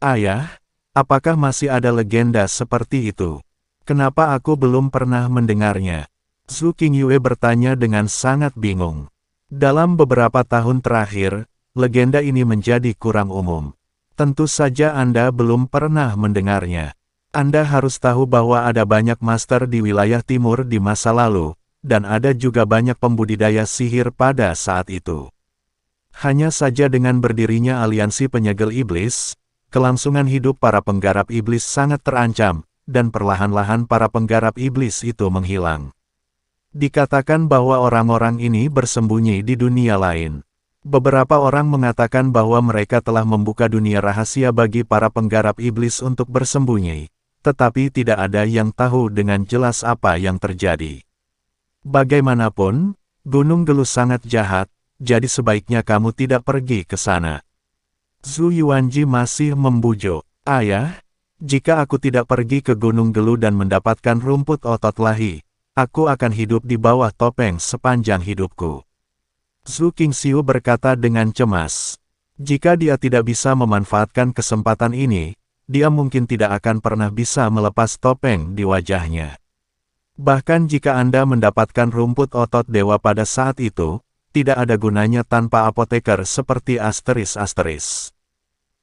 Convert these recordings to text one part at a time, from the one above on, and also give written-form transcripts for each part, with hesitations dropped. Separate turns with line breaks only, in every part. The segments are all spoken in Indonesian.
Ayah, apakah masih ada legenda seperti itu? Kenapa aku belum pernah mendengarnya? Zhu Qingyue bertanya dengan sangat bingung. Dalam beberapa tahun terakhir, legenda ini menjadi kurang umum. Tentu saja Anda belum pernah mendengarnya. Anda harus tahu bahwa ada banyak master di wilayah timur di masa lalu, dan ada juga banyak pembudidaya sihir pada saat itu. Hanya saja dengan berdirinya aliansi penyegel iblis, kelangsungan hidup para penggarap iblis sangat terancam, dan perlahan-lahan para penggarap iblis itu menghilang. Dikatakan bahwa orang-orang ini bersembunyi di dunia lain. Beberapa orang mengatakan bahwa mereka telah membuka dunia rahasia bagi para penggarap iblis untuk bersembunyi, tetapi tidak ada yang tahu dengan jelas apa yang terjadi. Bagaimanapun, Gunung Geluh sangat jahat, jadi sebaiknya kamu tidak pergi ke sana. Zhu Yuanji masih membujuk. Ayah, jika aku tidak pergi ke Gunung Geluh dan mendapatkan rumput otot lahi, aku akan hidup di bawah topeng sepanjang hidupku. Zhu Qingxiu berkata dengan cemas. Jika dia tidak bisa memanfaatkan kesempatan ini, dia mungkin tidak akan pernah bisa melepas topeng di wajahnya. Bahkan jika Anda mendapatkan rumput otot dewa pada saat itu, tidak ada gunanya tanpa apoteker seperti asteris-asteris.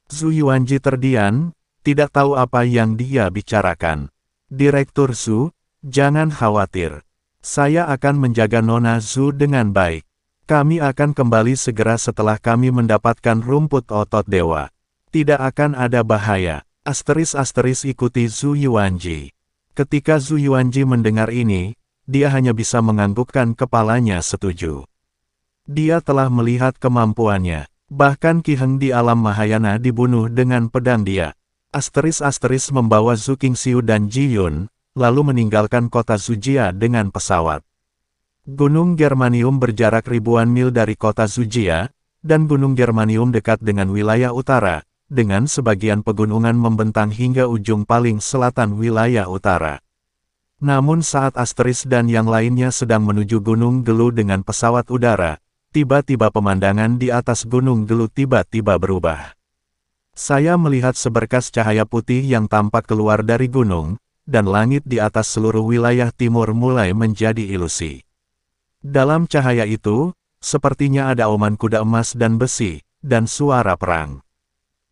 Zhu Yuanji terdiam, tidak tahu apa yang dia bicarakan. Direktur Zhu, jangan khawatir. Saya akan menjaga Nona Zhu dengan baik. Kami akan kembali segera setelah kami mendapatkan rumput otot dewa. Tidak akan ada bahaya. Asteris-asteris ikuti Zhu Yuanji. Ketika Zhu Yuanji mendengar ini, dia hanya bisa menganggukkan kepalanya setuju. Dia telah melihat kemampuannya. Bahkan Qi Heng di alam Mahayana dibunuh dengan pedang dia. Asteris-asteris membawa Zhu Qingxiu dan Ji Yun, lalu meninggalkan kota Zujia dengan pesawat. Gunung Germanium berjarak ribuan mil dari kota Zujia, dan Gunung Germanium dekat dengan wilayah utara, dengan sebagian pegunungan membentang hingga ujung paling selatan wilayah utara. Namun saat Asteris dan yang lainnya sedang menuju Gunung Geluh dengan pesawat udara, tiba-tiba pemandangan di atas Gunung Geluh tiba-tiba berubah. Saya melihat seberkas cahaya putih yang tampak keluar dari gunung, dan langit di atas seluruh wilayah timur mulai menjadi ilusi. Dalam cahaya itu, sepertinya ada auman kuda emas dan besi, dan suara perang.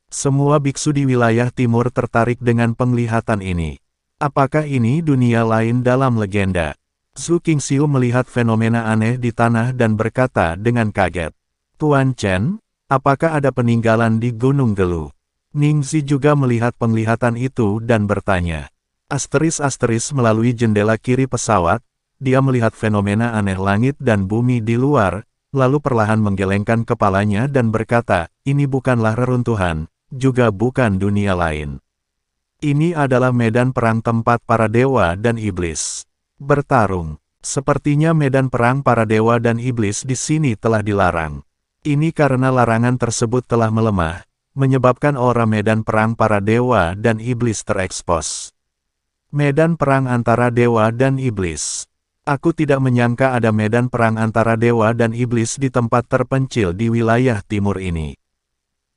Semua biksu di wilayah timur tertarik dengan penglihatan ini. Apakah ini dunia lain dalam legenda? Zhu Qingxiu melihat fenomena aneh di tanah dan berkata dengan kaget. Tuan Chen, apakah ada peninggalan di Gunung Geluh? Ningxi juga melihat penglihatan itu dan bertanya. Asteris-asteris melalui jendela kiri pesawat, dia melihat fenomena aneh langit dan bumi di luar, lalu perlahan menggelengkan kepalanya dan berkata, ini bukanlah reruntuhan, juga bukan dunia lain. Ini adalah medan perang tempat para dewa dan iblis bertarung. Sepertinya medan perang para dewa dan iblis di sini telah dilarang. Ini karena larangan tersebut telah melemah, menyebabkan aura medan perang para dewa dan iblis terekspos. Medan perang antara dewa dan iblis. Aku tidak menyangka ada medan perang antara dewa dan iblis di tempat terpencil di wilayah timur ini.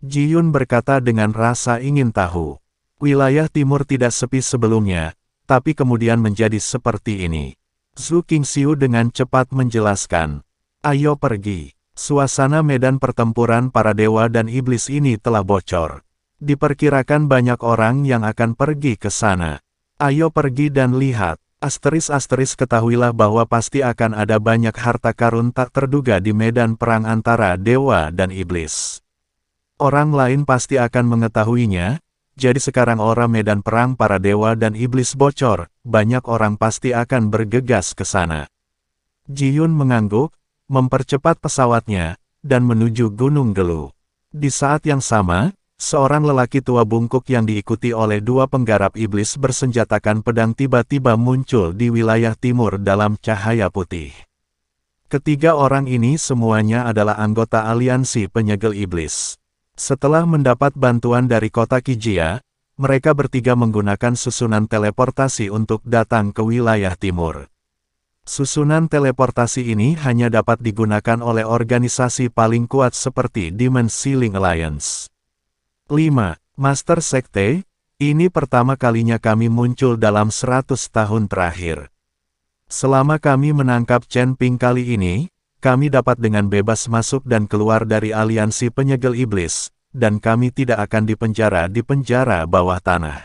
Ji Yun berkata dengan rasa ingin tahu. Wilayah timur tidak sepi sebelumnya, tapi kemudian menjadi seperti ini. Zhu Qingxiu dengan cepat menjelaskan. Ayo pergi. Suasana medan pertempuran para dewa dan iblis ini telah bocor. Diperkirakan banyak orang yang akan pergi ke sana. Ayo pergi dan lihat. Asteris-asteris ketahuilah bahwa pasti akan ada banyak harta karun tak terduga di medan perang antara dewa dan iblis. Orang lain pasti akan mengetahuinya. Jadi sekarang aura medan perang para dewa dan iblis bocor, banyak orang pasti akan bergegas ke sana. Ji Yun mengangguk, mempercepat pesawatnya, dan menuju Gunung Geluh. Di saat yang sama, seorang lelaki tua bungkuk yang diikuti oleh dua penggarap iblis bersenjatakan pedang tiba-tiba muncul di wilayah timur dalam cahaya putih. Ketiga orang ini semuanya adalah anggota aliansi penyegel iblis. Setelah mendapat bantuan dari kota Qijia, mereka bertiga menggunakan susunan teleportasi untuk datang ke wilayah timur. Susunan teleportasi ini hanya dapat digunakan oleh organisasi paling kuat seperti Demon Sealing Alliance. 5. Master Sekte, ini pertama kalinya kami muncul dalam 100 tahun terakhir. Selama kami menangkap Chen Ping kali ini, kami dapat dengan bebas masuk dan keluar dari aliansi penyegel iblis, dan kami tidak akan dipenjara di penjara bawah tanah.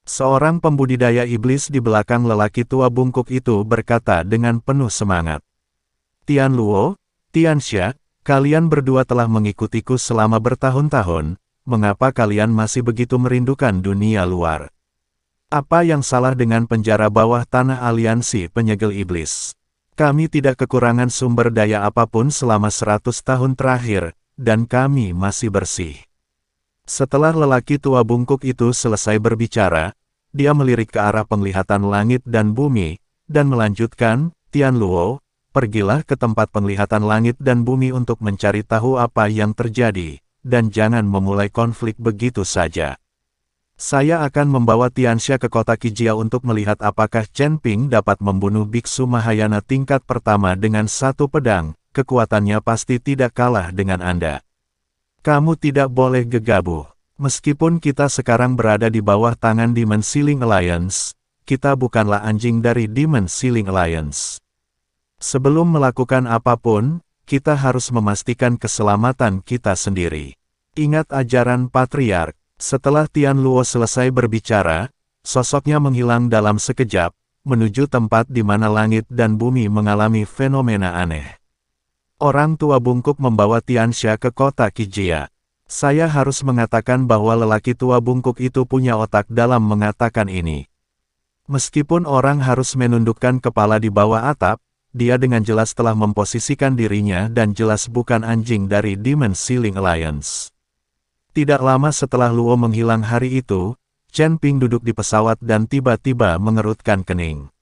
Seorang pembudidaya iblis di belakang lelaki tua bungkuk itu berkata dengan penuh semangat. Tian Luo, Tian Xia, kalian berdua telah mengikutiku selama bertahun-tahun, mengapa kalian masih begitu merindukan dunia luar? Apa yang salah dengan penjara bawah tanah aliansi penyegel iblis? Kami tidak kekurangan sumber daya apapun selama 100 tahun terakhir, dan kami masih bersih. Setelah lelaki tua bungkuk itu selesai berbicara, dia melirik ke arah penglihatan langit dan bumi, dan melanjutkan, Tian Luo, pergilah ke tempat penglihatan langit dan bumi untuk mencari tahu apa yang terjadi, dan jangan memulai konflik begitu saja. Saya akan membawa Tianxia ke kota Qijia untuk melihat apakah Chen Ping dapat membunuh biksu Mahayana tingkat pertama dengan satu pedang, kekuatannya pasti tidak kalah dengan Anda. Kamu tidak boleh gegabah. Meskipun kita sekarang berada di bawah tangan Demon Ceiling Alliance, kita bukanlah anjing dari Demon Ceiling Alliance. Sebelum melakukan apapun, kita harus memastikan keselamatan kita sendiri. Ingat ajaran Patriark. Setelah Tian Luo selesai berbicara, sosoknya menghilang dalam sekejap, menuju tempat di mana langit dan bumi mengalami fenomena aneh. Orang tua bungkuk membawa Tianxia ke kota Qijia. Saya harus mengatakan bahwa lelaki tua bungkuk itu punya otak dalam mengatakan ini. Meskipun orang harus menundukkan kepala di bawah atap, dia dengan jelas telah memposisikan dirinya dan jelas bukan anjing dari Demon Ceiling Alliance. Tidak lama setelah Luo menghilang hari itu, Chen Ping duduk di pesawat dan tiba-tiba mengerutkan kening.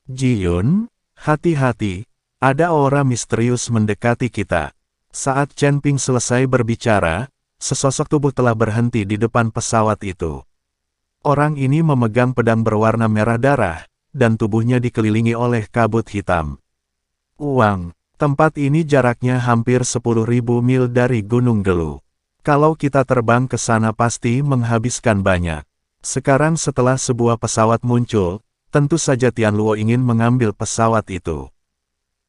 Ji Yun, hati-hati. Ada aura misterius mendekati kita. Saat Chen Ping selesai berbicara, sesosok tubuh telah berhenti di depan pesawat itu. Orang ini memegang pedang berwarna merah darah, dan tubuhnya dikelilingi oleh kabut hitam. Uang, tempat ini jaraknya hampir 10.000 mil dari Gunung Gelu. Kalau kita terbang ke sana pasti menghabiskan banyak. Sekarang setelah sebuah pesawat muncul, tentu saja Tian Luo ingin mengambil pesawat itu.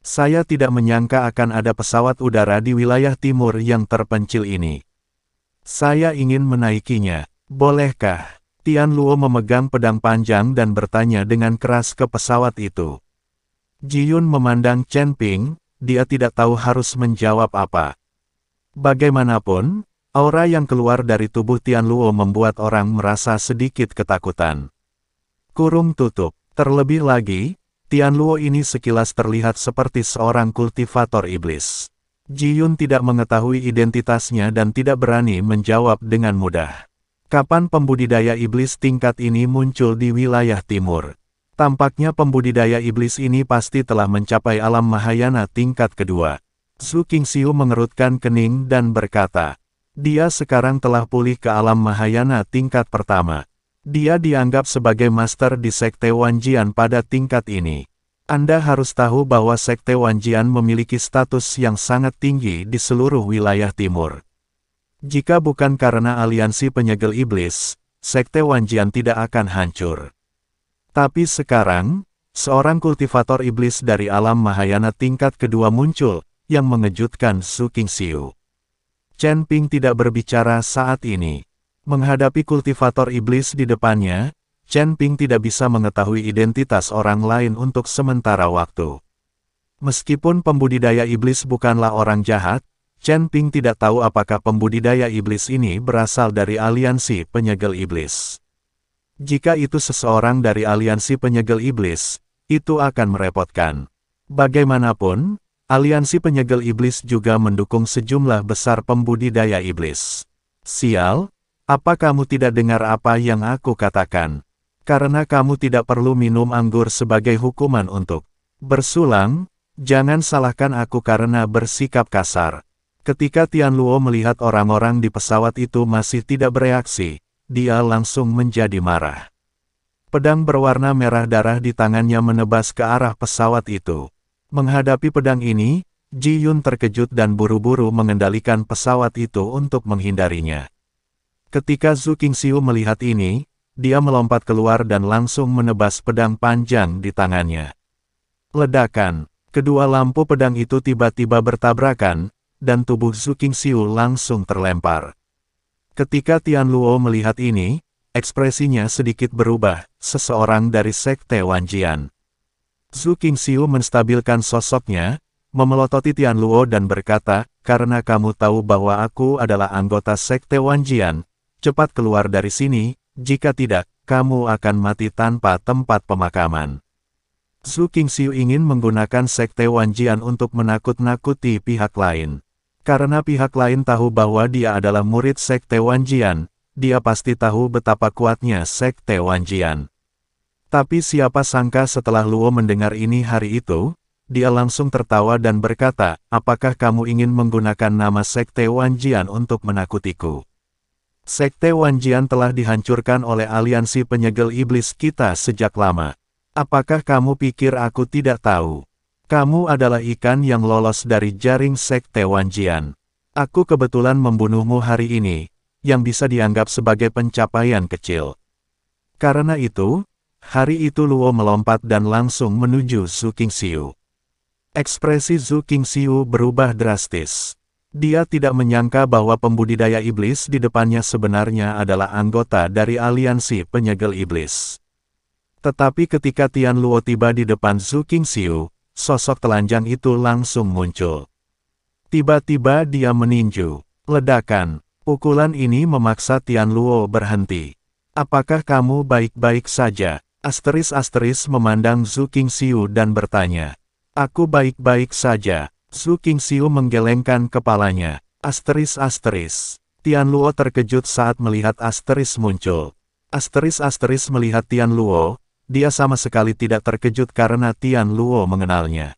Saya tidak menyangka akan ada pesawat udara di wilayah timur yang terpencil ini. Saya ingin menaikinya. Bolehkah? Tian Luo memegang pedang panjang dan bertanya dengan keras ke pesawat itu. Ji Yun memandang Chen Ping, dia tidak tahu harus menjawab apa. Bagaimanapun, aura yang keluar dari tubuh Tian Luo membuat orang merasa sedikit ketakutan. Kurung tutup. Terlebih lagi, Tian Luo ini sekilas terlihat seperti seorang kultivator iblis. Ji Yun tidak mengetahui identitasnya dan tidak berani menjawab dengan mudah. Kapan pembudidaya iblis tingkat ini muncul di wilayah timur? Tampaknya pembudidaya iblis ini pasti telah mencapai alam Mahayana tingkat kedua. Su Qingxiu mengerutkan kening dan berkata, dia sekarang telah pulih ke alam Mahayana tingkat pertama. Dia dianggap sebagai master di Sekte Wanjian pada tingkat ini. Anda harus tahu bahwa Sekte Wanjian memiliki status yang sangat tinggi di seluruh wilayah timur. Jika bukan karena aliansi penyegel iblis, Sekte Wanjian tidak akan hancur. Tapi sekarang, seorang kultivator iblis dari alam Mahayana tingkat kedua muncul, yang mengejutkan Su Qingxiu. Chen Ping tidak berbicara saat ini. Menghadapi kultivator iblis di depannya, Chen Ping tidak bisa mengetahui identitas orang lain untuk sementara waktu. Meskipun pembudidaya iblis bukanlah orang jahat, Chen Ping tidak tahu apakah pembudidaya iblis ini berasal dari aliansi penyegel iblis. Jika itu seseorang dari aliansi penyegel iblis, itu akan merepotkan. Bagaimanapun, aliansi penyegel iblis juga mendukung sejumlah besar pembudidaya iblis. Sial! Apa kamu tidak dengar apa yang aku katakan? Karena kamu tidak perlu minum anggur sebagai hukuman untuk bersulang, jangan salahkan aku karena bersikap kasar. Ketika Tian Luo melihat orang-orang di pesawat itu masih tidak bereaksi, dia langsung menjadi marah. Pedang berwarna merah darah di tangannya menebas ke arah pesawat itu. Menghadapi pedang ini, Ji Yun terkejut dan buru-buru mengendalikan pesawat itu untuk menghindarinya. Ketika Zhu Qingxiu melihat ini, dia melompat keluar dan langsung menebas pedang panjang di tangannya. Ledakan, kedua lampu pedang itu tiba-tiba bertabrakan, dan tubuh Zhu Qingxiu langsung terlempar. Ketika Tian Luo melihat ini, ekspresinya sedikit berubah, seseorang dari Sekte Wanjian. Zhu Qingxiu menstabilkan sosoknya, memelototi Tian Luo dan berkata, "Karena kamu tahu bahwa aku adalah anggota Sekte Wanjian, cepat keluar dari sini, jika tidak, kamu akan mati tanpa tempat pemakaman." Zhu Qingxiu ingin menggunakan Sekte Wanjian untuk menakut-nakuti pihak lain. Karena pihak lain tahu bahwa dia adalah murid Sekte Wanjian, dia pasti tahu betapa kuatnya Sekte Wanjian. Tapi siapa sangka setelah Luo mendengar ini hari itu, dia langsung tertawa dan berkata, "Apakah kamu ingin menggunakan nama Sekte Wanjian untuk menakutiku? Sekte Wanjian telah dihancurkan oleh aliansi penyegel iblis kita sejak lama. Apakah kamu pikir aku tidak tahu? Kamu adalah ikan yang lolos dari jaring Sekte Wanjian. Aku kebetulan membunuhmu hari ini, yang bisa dianggap sebagai pencapaian kecil." Karena itu, hari itu Luo melompat dan langsung menuju Zhu Qingxiu. Ekspresi Zhu Qingxiu berubah drastis. Dia tidak menyangka bahwa pembudidaya iblis di depannya sebenarnya adalah anggota dari aliansi penyegel iblis. Tetapi ketika Tian Luo tiba di depan Zhu Qingxiu, sosok telanjang itu langsung muncul. Tiba-tiba dia meninju. Ledakan. Pukulan ini memaksa Tian Luo berhenti. "Apakah kamu baik-baik saja?" Asteris memandang Zhu Qingxiu dan bertanya. "Aku baik-baik saja." Zhu Qingxiu menggelengkan kepalanya. Asteris. Tian Luo terkejut saat melihat asteris muncul. Asteris melihat Tian Luo. Dia sama sekali tidak terkejut karena Tian Luo mengenalnya.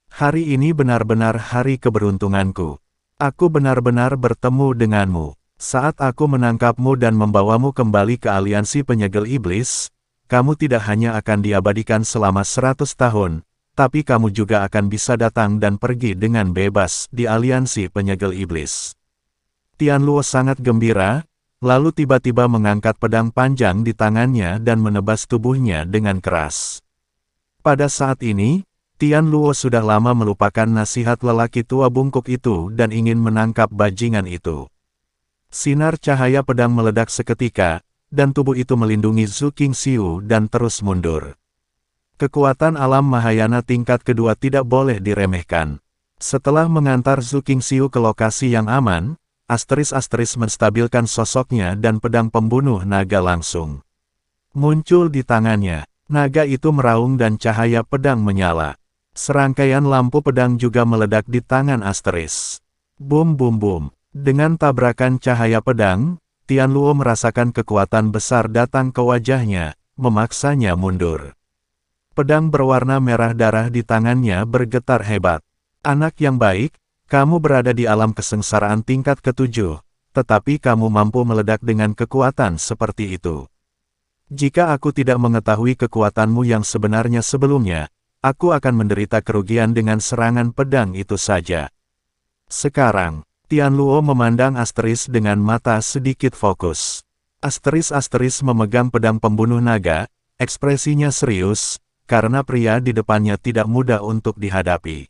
"Hari ini benar-benar hari keberuntunganku. Aku benar-benar bertemu denganmu. Saat aku menangkapmu dan membawamu kembali ke aliansi penyegel iblis, kamu tidak hanya akan diabadikan selama 100 tahun, tapi kamu juga akan bisa datang dan pergi dengan bebas di aliansi penyegel iblis." Tian Luo sangat gembira, lalu tiba-tiba mengangkat pedang panjang di tangannya dan menebas tubuhnya dengan keras. Pada saat ini, Tian Luo sudah lama melupakan nasihat lelaki tua bungkuk itu dan ingin menangkap bajingan itu. Sinar cahaya pedang meledak seketika, dan tubuh itu melindungi Zhu Qingxiu dan terus mundur. Kekuatan alam Mahayana tingkat kedua tidak boleh diremehkan. Setelah mengantar Zhu Qingxiu ke lokasi yang aman, Asteris menstabilkan sosoknya dan pedang pembunuh naga langsung muncul di tangannya. Naga itu meraung dan cahaya pedang menyala. Serangkaian lampu pedang juga meledak di tangan Asteris. Bum. Dengan tabrakan cahaya pedang, Tian Luo merasakan kekuatan besar datang ke wajahnya, memaksanya mundur. Pedang berwarna merah darah di tangannya bergetar hebat. "Anak yang baik, kamu berada di alam kesengsaraan tingkat ke-7, tetapi kamu mampu meledak dengan kekuatan seperti itu. Jika aku tidak mengetahui kekuatanmu yang sebenarnya sebelumnya, aku akan menderita kerugian dengan serangan pedang itu saja." Sekarang, Tian Luo memandang Asteris dengan mata sedikit fokus. Asteris memegang pedang pembunuh naga, ekspresinya serius, karena pria di depannya tidak mudah untuk dihadapi.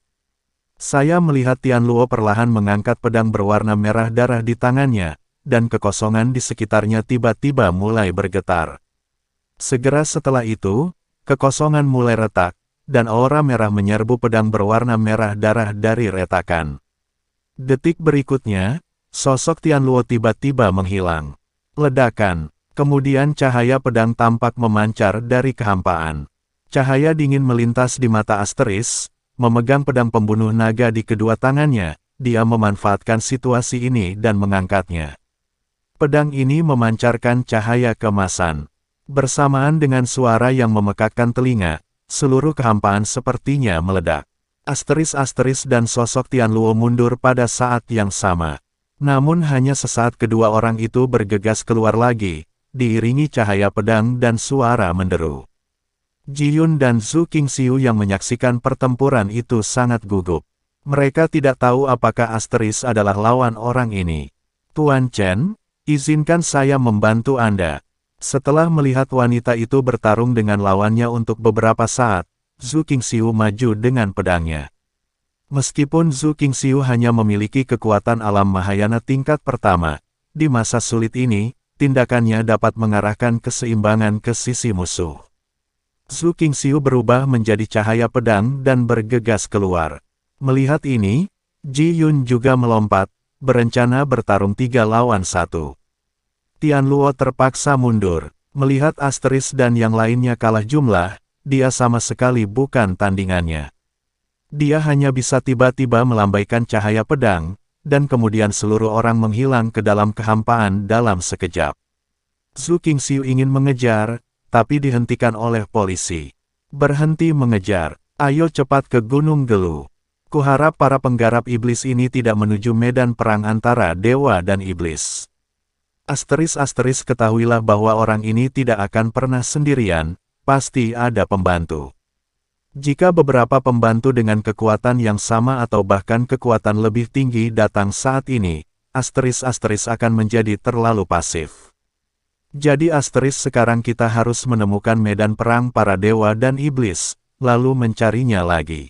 Saya melihat Tian Luo perlahan mengangkat pedang berwarna merah darah di tangannya, dan kekosongan di sekitarnya tiba-tiba mulai bergetar. Segera setelah itu, kekosongan mulai retak, dan aura merah menyerbu pedang berwarna merah darah dari retakan. Detik berikutnya, sosok Tian Luo tiba-tiba menghilang. Ledakan, kemudian cahaya pedang tampak memancar dari kehampaan. Cahaya dingin melintas di mata Asteris. Memegang pedang pembunuh naga di kedua tangannya, dia memanfaatkan situasi ini dan mengangkatnya. Pedang ini memancarkan cahaya keemasan. Bersamaan dengan suara yang memekakkan telinga, seluruh kehampaan sepertinya meledak. Asteris dan sosok Tian Luo mundur pada saat yang sama. Namun hanya sesaat kedua orang itu bergegas keluar lagi, diiringi cahaya pedang dan suara menderu. Ji Yun dan Zhu Qingxiu yang menyaksikan pertempuran itu sangat gugup. Mereka tidak tahu apakah Asteris adalah lawan orang ini. "Tuan Chen, Izinkan saya membantu Anda. Setelah melihat wanita itu bertarung dengan lawannya untuk beberapa saat, Zhu Qingxiu maju dengan pedangnya. Meskipun Zhu Qingxiu hanya memiliki kekuatan alam Mahayana tingkat pertama, di masa sulit ini, tindakannya dapat mengarahkan keseimbangan ke sisi musuh. Zhu Qingxiu berubah menjadi cahaya pedang dan bergegas keluar. Melihat ini, Ji Yun juga melompat, berencana bertarung 3 lawan 1. Tianluo terpaksa mundur. Melihat Asteris dan yang lainnya kalah jumlah, dia sama sekali bukan tandingannya. Dia hanya bisa tiba-tiba melambaikan cahaya pedang, dan kemudian seluruh orang menghilang ke dalam kehampaan dalam sekejap. Zhu Qingxiu ingin mengejar, tapi dihentikan oleh polisi. Berhenti mengejar, ayo cepat ke Gunung Gelu. Kuharap para penggarap iblis ini tidak menuju medan perang antara dewa dan iblis. Asteris ketahuilah bahwa orang ini tidak akan pernah sendirian, pasti ada pembantu. Jika beberapa pembantu dengan kekuatan yang sama atau bahkan kekuatan lebih tinggi datang saat ini, Asteris akan menjadi terlalu pasif. Jadi sekarang kita harus menemukan medan perang para dewa dan iblis, lalu mencarinya lagi.